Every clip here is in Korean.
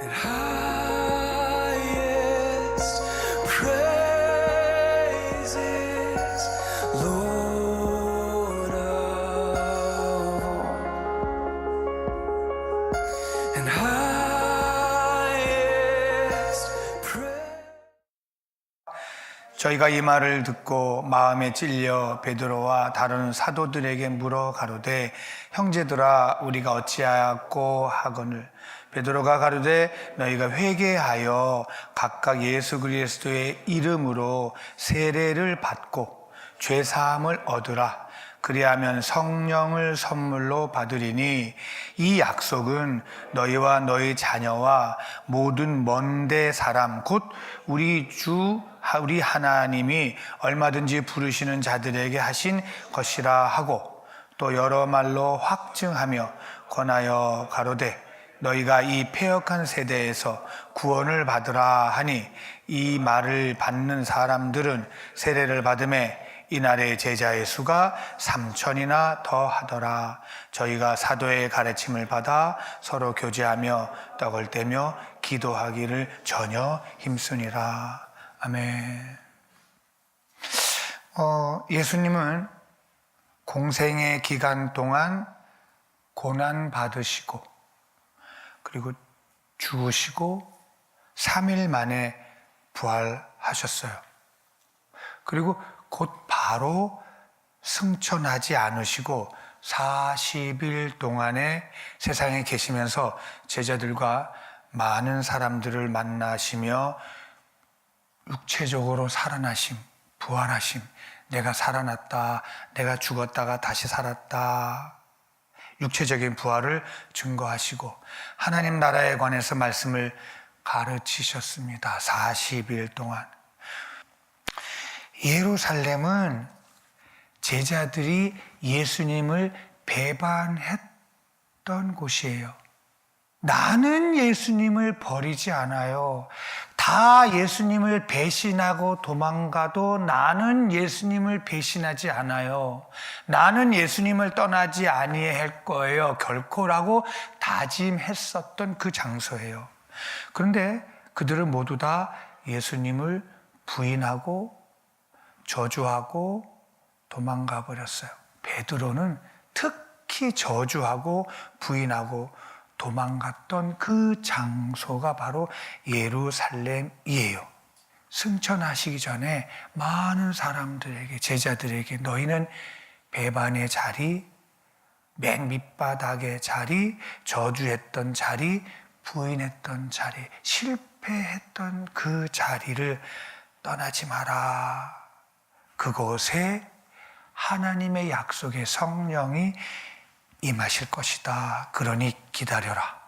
and highest praises, Lord of all, and highest praise. 저희가 이 말을 듣고 마음에 찔려 베드로와 다른 사도들에게 물어 가로되 형제들아 우리가 어찌하였고 하거늘 베드로가 가로되 너희가 회개하여 각각 예수 그리스도의 이름으로 세례를 받고 죄 사함을 얻으라. 그리하면 성령을 선물로 받으리니 이 약속은 너희와 너희 자녀와 모든 먼데 사람 곧 우리 하나님이 얼마든지 부르시는 자들에게 하신 것이라 하고 또 여러 말로 확증하며 권하여 가로되 너희가 이 패역한 세대에서 구원을 받으라 하니 이 말을 받는 사람들은 세례를 받음에 이날의 제자의 수가 3,000이나 더하더라. 저희가 사도의 가르침을 받아 서로 교제하며 떡을 떼며 기도하기를 전혀 힘쓰니라. 아멘. 예수님은 공생의 기간 동안 고난 받으시고 그리고 죽으시고 3일 만에 부활하셨어요. 그리고 곧 바로 승천하지 않으시고 40일 동안에 세상에 계시면서 제자들과 많은 사람들을 만나시며 육체적으로 살아나심, 부활하심, 내가 살아났다, 내가 죽었다가 다시 살았다, 육체적인 부활을 증거하시고 하나님 나라에 관해서 말씀을 가르치셨습니다. 40일 동안. 예루살렘은 제자들이 예수님을 배반했던 곳이에요. 나는 예수님을 버리지 않아요. 다 예수님을 배신하고 도망가도 나는 예수님을 배신하지 않아요. 나는 예수님을 떠나지 아니할 거예요. 결코라고 다짐했었던 그 장소예요. 그런데 그들은 모두 다 예수님을 부인하고 저주하고 도망가 버렸어요. 베드로는 특히 저주하고 부인하고 도망갔던 그 장소가 바로 예루살렘이에요. 승천하시기 전에 많은 사람들에게, 제자들에게 너희는 배반의 자리, 맨 밑바닥의 자리, 저주했던 자리, 부인했던 자리, 실패했던 그 자리를 떠나지 마라. 그곳에 하나님의 약속의 성령이 임하실 것이다. 그러니 기다려라.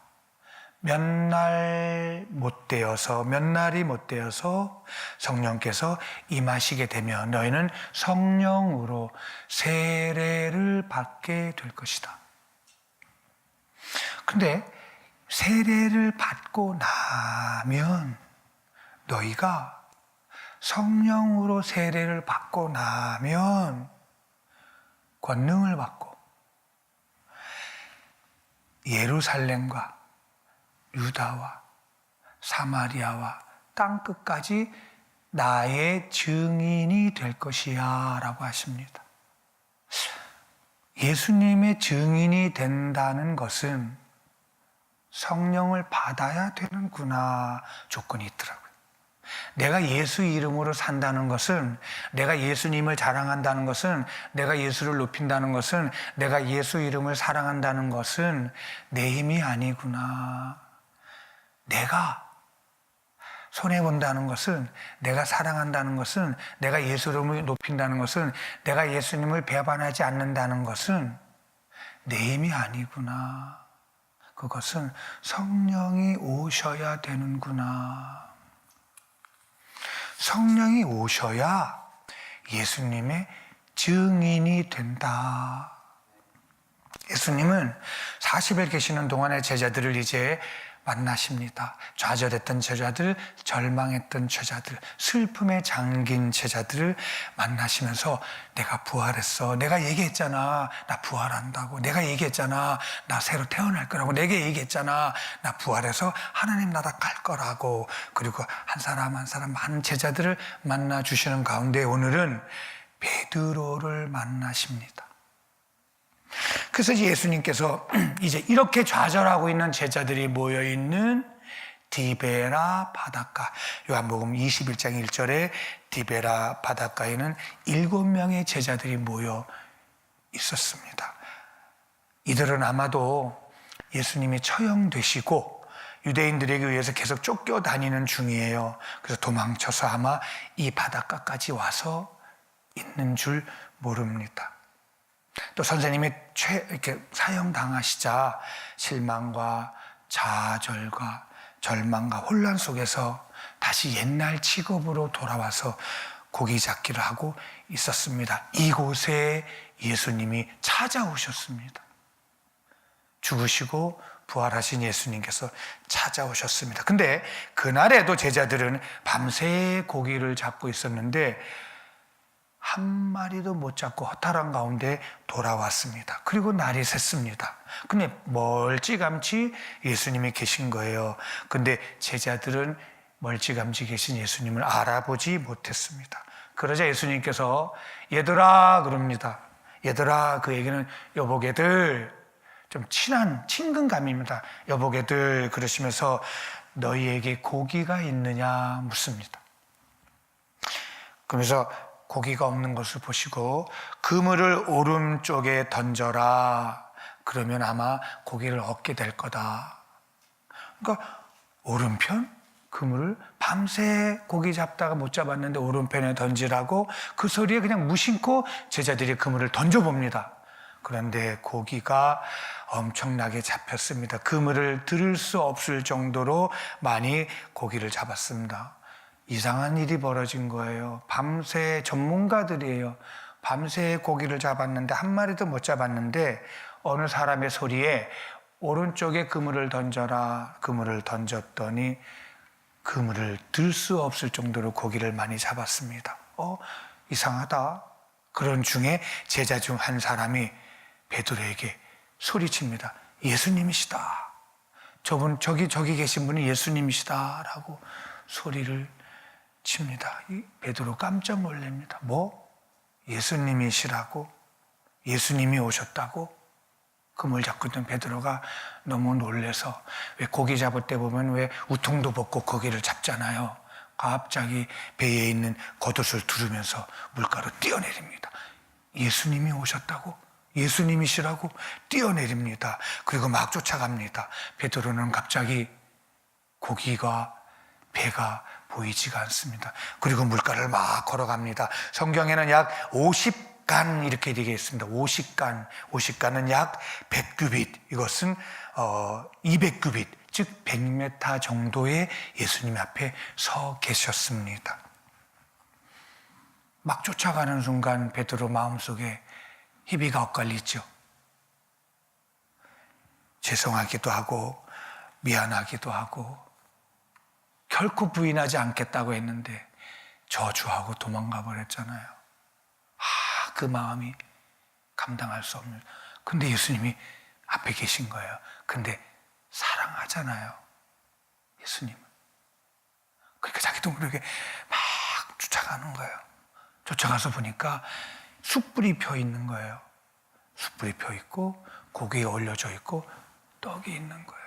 몇 날이 못 되어서 성령께서 임하시게 되면 너희는 성령으로 세례를 받게 될 것이다. 근데 세례를 받고 나면 너희가 성령으로 세례를 받고 나면 권능을 받고 예루살렘과 유다와 사마리아와 땅끝까지 나의 증인이 될 것이야 라고 하십니다. 예수님의 증인이 된다는 것은 성령을 받아야 되는구나 조건이 있더라고요. 내가 예수 이름으로 산다는 것은, 내가 예수님을 자랑한다는 것은, 내가 예수를 높인다는 것은, 내가 예수 이름을 사랑한다는 것은 내 힘이 아니구나. 내가 손해본다는 것은, 내가 사랑한다는 것은, 내가 예수 이름을 높인다는 것은, 내가 예수님을 배반하지 않는다는 것은 내 힘이 아니구나. 그것은 성령이 오셔야 되는구나. 성령이 오셔야 예수님의 증인이 된다. 예수님은 40일 계시는 동안에 제자들을 이제 만나십니다. 좌절했던 제자들, 절망했던 제자들, 슬픔에 잠긴 제자들을 만나시면서 내가 부활했어. 내가 얘기했잖아. 나 부활한다고. 내가 얘기했잖아. 나 새로 태어날 거라고. 내가 얘기했잖아. 나 부활해서 하나님 나라 갈 거라고. 그리고 한 사람 한 사람 많은 제자들을 만나 주시는 가운데 오늘은 베드로를 만나십니다. 그래서 예수님께서 이제 이렇게 좌절하고 있는 제자들이 모여있는 디베라 바닷가, 요한복음 21장 1절에 디베라 바닷가에는 7명의 제자들이 모여 있었습니다. 이들은 아마도 예수님이 처형되시고 유대인들에게 의해서 계속 쫓겨다니는 중이에요. 그래서 도망쳐서 아마 이 바닷가까지 와서 있는 줄 모릅니다. 또 선생님이 이렇게 사형당하시자 실망과 좌절과 절망과 혼란 속에서 다시 옛날 직업으로 돌아와서 고기 잡기를 하고 있었습니다. 이곳에 예수님이 찾아오셨습니다. 죽으시고 부활하신 예수님께서 찾아오셨습니다. 근데 그날에도 제자들은 밤새 고기를 잡고 있었는데 한 마리도 못 잡고 허탈한 가운데 돌아왔습니다. 그리고 날이 샜습니다. 근데 멀찌감치 예수님이 계신 거예요. 근데 제자들은 멀찌감치 계신 예수님을 알아보지 못했습니다. 그러자 예수님께서 얘들아 그럽니다. 얘들아, 그 얘기는 여보게들, 좀 친한 친근감입니다. 여보게들 그러시면서 너희에게 고기가 있느냐 묻습니다. 그러면서 고기가 없는 것을 보시고 그물을 오른쪽에 던져라. 그러면 아마 고기를 얻게 될 거다. 그러니까 오른편? 그물을 밤새 고기 잡다가 못 잡았는데 오른편에 던지라고 그 소리에 그냥 무심코 제자들이 그물을 던져봅니다. 그런데 고기가 엄청나게 잡혔습니다. 그물을 들을 수 없을 정도로 많이 고기를 잡았습니다. 이상한 일이 벌어진 거예요. 밤새 전문가들이에요. 밤새 고기를 잡았는데 한 마리도 못 잡았는데 어느 사람의 소리에 오른쪽에 그물을 던져라. 그물을 던졌더니 그물을 들 수 없을 정도로 고기를 많이 잡았습니다. 이상하다. 그런 중에 제자 중 한 사람이 베드로에게 소리칩니다. 예수님이시다. 저기 계신 분이 예수님이시다라고 소리를 칩니다. 베드로 깜짝 놀랍니다. 뭐? 예수님이시라고? 예수님이 오셨다고? 그물 잡고 있던 베드로가 너무 놀래서, 왜 고기 잡을 때 보면 왜 우통도 벗고 고기를 잡잖아요. 갑자기 배에 있는 겉옷을 두르면서 물가로 뛰어내립니다. 예수님이 오셨다고? 예수님이시라고? 뛰어내립니다. 그리고 막 쫓아갑니다. 베드로는 갑자기 고기가 배가 보이지가 않습니다. 그리고 물가를 막 걸어갑니다. 성경에는 약 50간 이렇게 되어 있습니다. 50간은 약 100규빗, 이것은 200규빗, 즉 100m 정도의 예수님 앞에 서 계셨습니다. 막 쫓아가는 순간 베드로 마음속에 희비가 엇갈리죠. 죄송하기도 하고 미안하기도 하고 결코 부인하지 않겠다고 했는데 저주하고 도망가 버렸잖아요. 그 마음이 감당할 수 없는. 근데 예수님이 앞에 계신 거예요. 근데 사랑하잖아요, 예수님은. 그러니까 자기도 모르게 막 쫓아가는 거예요. 쫓아가서 보니까 숯불이 펴 있는 거예요. 숯불이 펴 있고 고기에 올려져 있고 떡이 있는 거예요.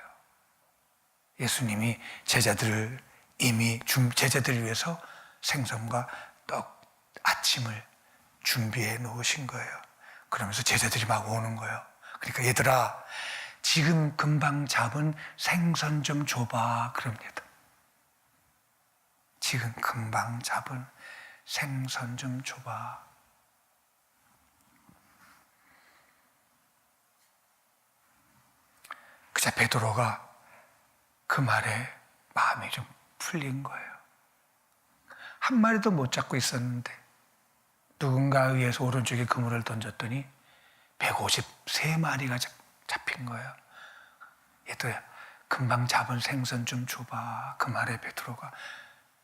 예수님이 제자들을 위해서 생선과 떡, 아침을 준비해 놓으신 거예요. 그러면서 제자들이 막 오는 거예요. 그러니까 얘들아, 지금 금방 잡은 생선 좀 줘봐. 그럽니다. 지금 금방 잡은 생선 좀 줘봐. 그자 베드로가 그 말에 마음이 좀 풀린 거예요. 한 마리도 못 잡고 있었는데 누군가에 의해서 오른쪽에 그물을 던졌더니 153마리가 잡힌 거예요. 얘들아, 금방 잡은 생선 좀 줘봐. 그 말에 베드로가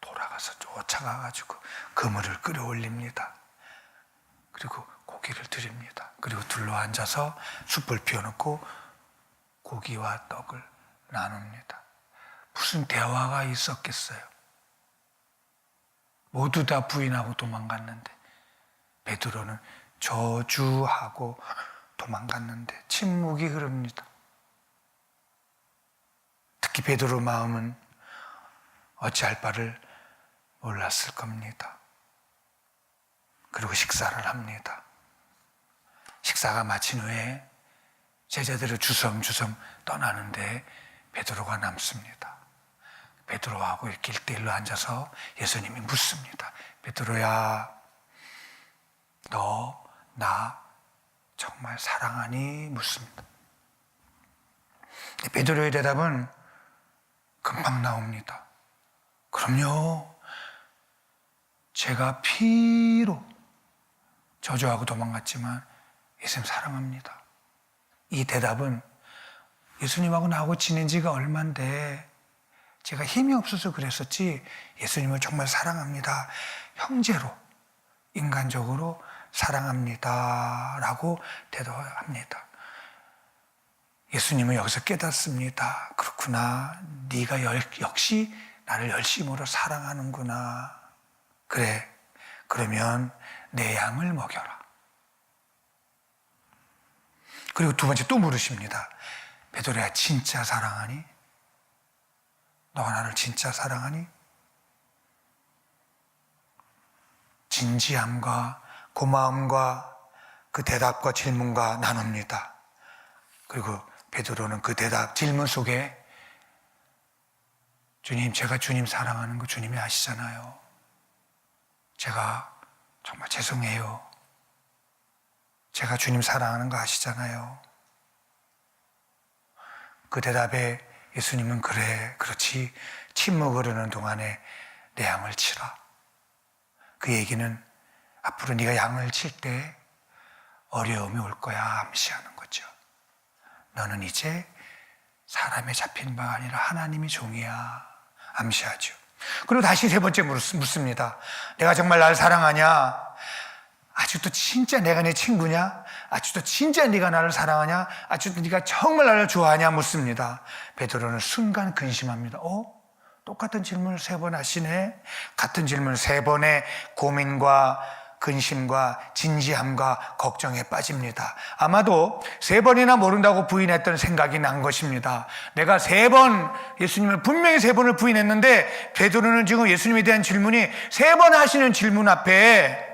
돌아가서 쫓아가가지고 그물을 끌어올립니다. 그리고 고기를 드립니다. 그리고 둘러앉아서 숯불 피워놓고 고기와 떡을 나눕니다. 무슨 대화가 있었겠어요? 모두 다 부인하고 도망갔는데 베드로는 저주하고 도망갔는데 침묵이 흐릅니다. 특히 베드로 마음은 어찌할 바를 몰랐을 겁니다. 그리고 식사를 합니다. 식사가 마친 후에 제자들을 주섬주섬 떠나는데 베드로가 남습니다. 베드로하고 이렇게 1대1로 앉아서 예수님이 묻습니다. 베드로야, 너 나 정말 사랑하니? 묻습니다. 베드로의 대답은 금방 나옵니다. 그럼요. 제가 피로 저주하고 도망갔지만 예수님 사랑합니다. 이 대답은 예수님하고 나하고 지낸 지가 얼만데 제가 힘이 없어서 그랬었지 예수님을 정말 사랑합니다. 형제로, 인간적으로 사랑합니다. 라고 대답합니다. 예수님은 여기서 깨닫습니다. 그렇구나. 네가 역시 나를 열심으로 사랑하는구나. 그래. 그러면 내 양을 먹여라. 그리고 두 번째 또 물으십니다. 베드로야, 진짜 사랑하니? 너가 나를 진짜 사랑하니? 진지함과 고마움과 그 대답과 질문과 나눕니다. 그리고 베드로는 그 대답, 질문 속에 주님, 제가 주님 사랑하는 거 주님이 아시잖아요. 제가 정말 죄송해요. 제가 주님 사랑하는 거 아시잖아요. 그 대답에 예수님은 그래, 그렇지. 침묵을 흐르는 동안에 내 양을 치라. 그 얘기는 앞으로 네가 양을 칠 때 어려움이 올 거야 암시하는 거죠. 너는 이제 사람에 잡힌 바가 아니라 하나님의 종이야 암시하죠. 그리고 다시 세 번째 묻습니다. 내가 정말 나를 사랑하냐? 아직도 진짜 내가 네 친구냐? 아직도 진짜 네가 나를 사랑하냐? 아직도 네가 정말 나를 좋아하냐? 묻습니다. 베드로는 순간 근심합니다. 똑같은 질문을 3번 하시네. 같은 질문을 3번의 고민과 근심과 진지함과 걱정에 빠집니다. 아마도 3번이나 모른다고 부인했던 생각이 난 것입니다. 내가 3번, 예수님을 분명히 3번을 부인했는데 베드로는 지금 예수님에 대한 질문이 3번 하시는 질문 앞에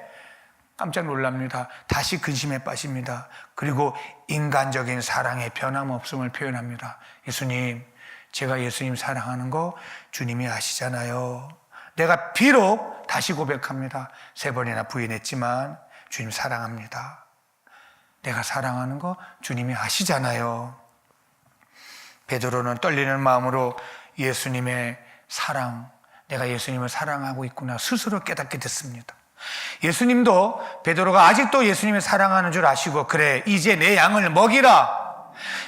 깜짝 놀랍니다. 다시 근심에 빠집니다. 그리고 인간적인 사랑의 변함없음을 표현합니다. 예수님, 제가 예수님 사랑하는 거 주님이 아시잖아요. 내가 비록 다시 고백합니다. 3번이나 부인했지만 주님 사랑합니다. 내가 사랑하는 거 주님이 아시잖아요. 베드로는 떨리는 마음으로 예수님의 사랑, 내가 예수님을 사랑하고 있구나 스스로 깨닫게 됐습니다. 예수님도 베드로가 아직도 예수님을 사랑하는 줄 아시고 그래 이제 내 양을 먹이라.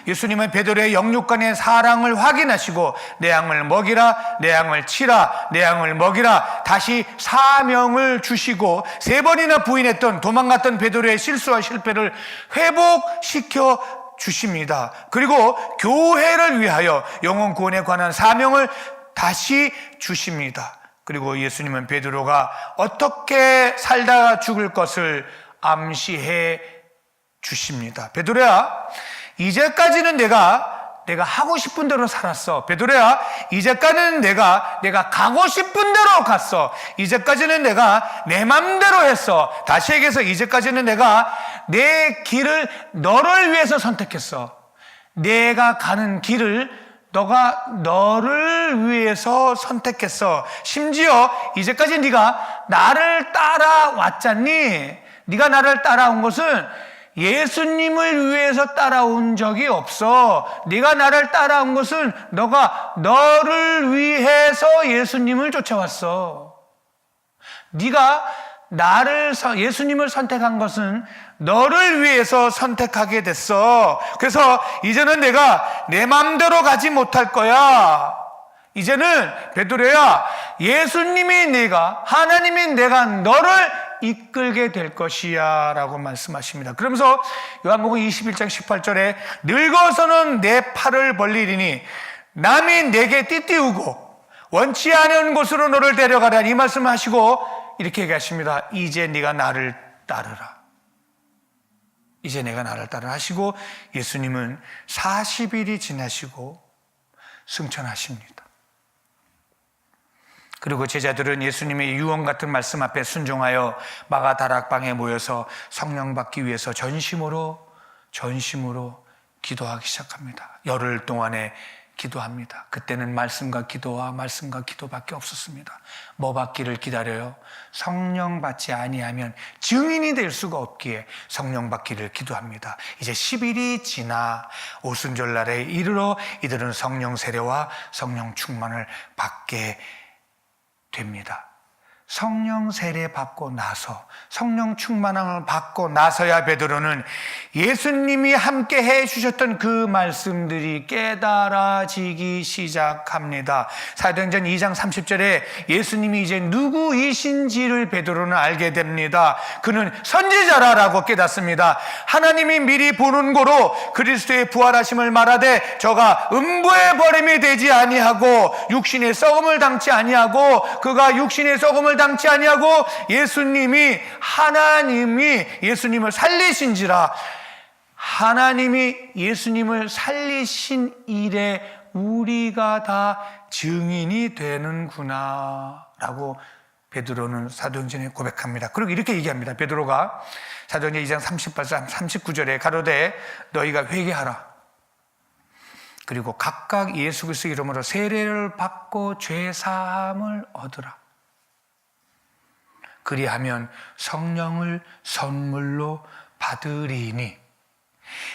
예수님은 베드로의 영육간의 사랑을 확인하시고 내 양을 먹이라, 내 양을 치라, 내 양을 먹이라 다시 사명을 주시고 3번이나 부인했던 도망갔던 베드로의 실수와 실패를 회복시켜 주십니다. 그리고 교회를 위하여 영혼 구원에 관한 사명을 다시 주십니다. 그리고 예수님은 베드로가 어떻게 살다가 죽을 것을 암시해 주십니다. 베드로야, 이제까지는 내가 하고 싶은 대로 살았어. 베드로야, 이제까지는 내가 가고 싶은 대로 갔어. 이제까지는 내가 내 맘대로 했어. 다시 얘기해서 이제까지는 내가 내 길을 너를 위해서 선택했어. 내가 가는 길을 너가 너를 위해서 선택했어. 심지어 이제까지 네가 나를 따라왔잖니. 네가 나를 따라온 것은 예수님을 위해서 따라온 적이 없어. 네가 나를 따라온 것은 너가 너를 위해서 예수님을 쫓아왔어. 네가 예수님을 선택한 것은 너를 위해서 선택하게 됐어. 그래서 이제는 내가 내 마음대로 가지 못할 거야. 이제는 베드로야, 하나님이 내가 너를 이끌게 될 것이야 라고 말씀하십니다. 그러면서 요한복음 21장 18절에 늙어서는 내 팔을 벌리리니 남이 내게 띠띠우고 원치 않은 곳으로 너를 데려가라, 이 말씀을 하시고 이렇게 얘기하십니다. 이제 네가 나를 따르라. 이제 내가 나를 따르라 하시고 예수님은 40일이 지나시고 승천하십니다. 그리고 제자들은 예수님의 유언 같은 말씀 앞에 순종하여 마가 다락방에 모여서 성령 받기 위해서 전심으로 기도하기 시작합니다. 열흘 동안에 기도합니다. 그때는 말씀과 기도밖에 없었습니다. 뭐 받기를 기다려요? 성령 받지 아니하면 증인이 될 수가 없기에 성령 받기를 기도합니다. 이제 10일이 지나 오순절날에 이르러 이들은 성령 세례와 성령 충만을 받게 됩니다. 성령 세례 받고 나서, 성령 충만함을 받고 나서야 베드로는 예수님이 함께 해 주셨던 그 말씀들이 깨달아지기 시작합니다. 사도행전 2장 30절에 예수님이 이제 누구이신지를 베드로는 알게 됩니다. 그는 선지자라고 깨닫습니다. 하나님이 미리 보는 고로 그리스도의 부활하심을 말하되 저가 음부의 버림이 되지 아니하고 육신의 썩음을 당치 아니하고 그가 육신의 썩음을 당치 아니하고 하나님이 예수님을 살리신지라, 하나님이 예수님을 살리신 일에 우리가 다 증인이 되는구나 라고 베드로는 사도행전에 고백합니다. 그리고 이렇게 얘기합니다. 베드로가 사도행전 2장 38절 39절에 가로되 너희가 회개하라. 그리고 각각 예수 그리스도 이름으로 세례를 받고 죄 사함을 얻으라. 그리하면 성령을 선물로 받으리니,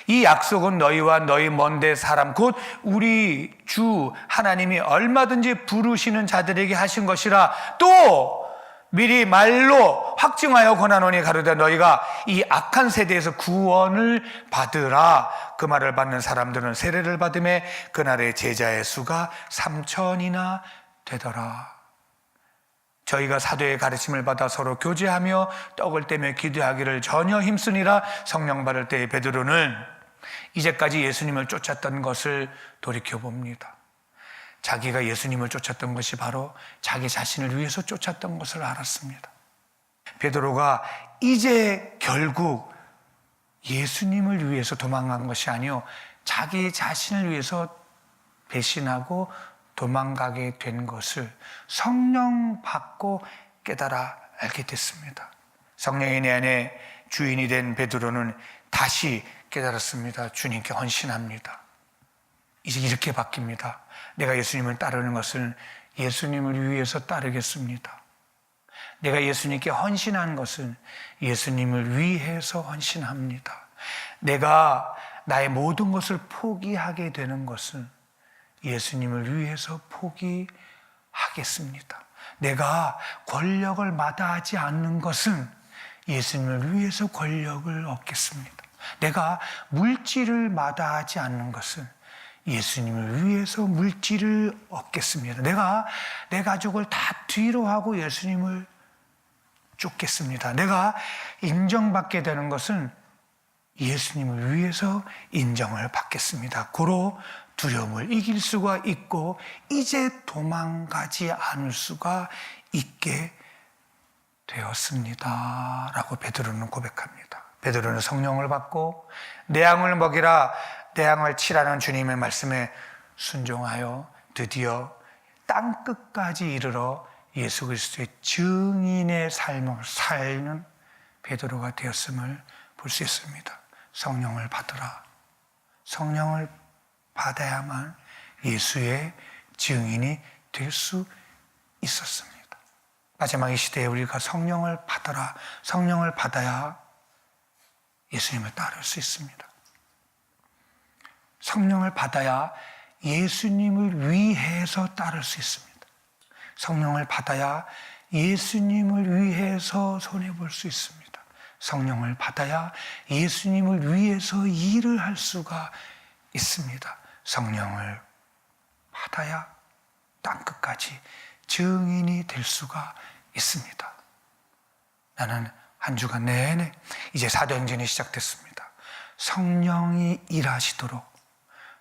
이 약속은 너희와 너희 먼데 사람 곧 우리 주 하나님이 얼마든지 부르시는 자들에게 하신 것이라. 또 미리 말로 확증하여 권하노니 가로되 너희가 이 악한 세대에서 구원을 받으라. 그 말을 받는 사람들은 세례를 받음에 그날의 제자의 수가 3,000이나 되더라. 저희가 사도의 가르침을 받아 서로 교제하며 떡을 떼며 기도하기를 전혀 힘쓰니라. 성령 받을 때의 베드로는 이제까지 예수님을 쫓았던 것을 돌이켜봅니다. 자기가 예수님을 쫓았던 것이 바로 자기 자신을 위해서 쫓았던 것을 알았습니다. 베드로가 이제 결국 예수님을 위해서 도망간 것이 아니요, 자기 자신을 위해서 배신하고 도망가게 된 것을 성령 받고 깨달아 알게 됐습니다. 성령이 내 안에 주인이 된 베드로는 다시 깨달았습니다. 주님께 헌신합니다. 이제 이렇게 바뀝니다. 내가 예수님을 따르는 것은 예수님을 위해서 따르겠습니다. 내가 예수님께 헌신한 것은 예수님을 위해서 헌신합니다. 내가 나의 모든 것을 포기하게 되는 것은 예수님을 위해서 포기하겠습니다. 내가 권력을 마다하지 않는 것은 예수님을 위해서 권력을 얻겠습니다. 내가 물질을 마다하지 않는 것은 예수님을 위해서 물질을 얻겠습니다. 내가 내 가족을 다 뒤로 하고 예수님을 쫓겠습니다. 내가 인정받게 되는 것은 예수님을 위해서 인정을 받겠습니다. 고로 두려움을 이길 수가 있고 이제 도망가지 않을 수가 있게 되었습니다 라고 베드로는 고백합니다. 베드로는 성령을 받고 내 양을 먹이라, 내 양을 치라는 주님의 말씀에 순종하여 드디어 땅끝까지 이르러 예수 그리스도의 증인의 삶을 살는 베드로가 되었음을 볼 수 있습니다. 성령을 받으라. 성령을 받아야만 예수의 증인이 될 수 있었습니다. 마지막 이 시대에 우리가 성령을 받아라. 성령을 받아야 예수님을 따를 수 있습니다. 성령을 받아야 예수님을 위해서 따를 수 있습니다. 성령을 받아야 예수님을 위해서 손해볼 수 있습니다. 성령을 받아야 예수님을 위해서 일을 할 수가 있습니다. 성령을 받아야 땅끝까지 증인이 될 수가 있습니다. 나는 한 주간 내내 이제 사도행전이 시작됐습니다. 성령이 일하시도록,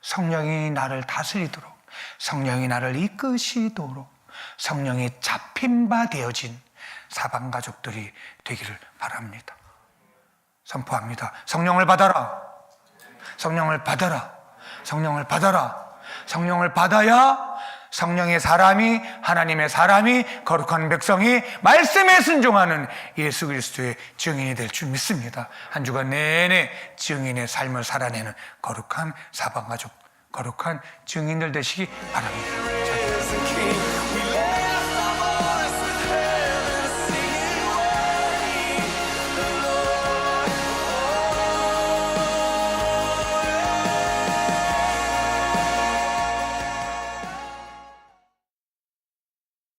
성령이 나를 다스리도록, 성령이 나를 이끄시도록, 성령이 잡힌 바 되어진 사방가족들이 되기를 바랍니다. 선포합니다. 성령을 받아라. 성령을 받아라. 성령을 받아라. 성령을 받아야 성령의 사람이, 하나님의 사람이, 거룩한 백성이 말씀에 순종하는 예수 그리스도의 증인이 될 줄 믿습니다. 한 주간 내내 증인의 삶을 살아내는 거룩한 사방가족, 거룩한 증인들 되시기 바랍니다. is a king. We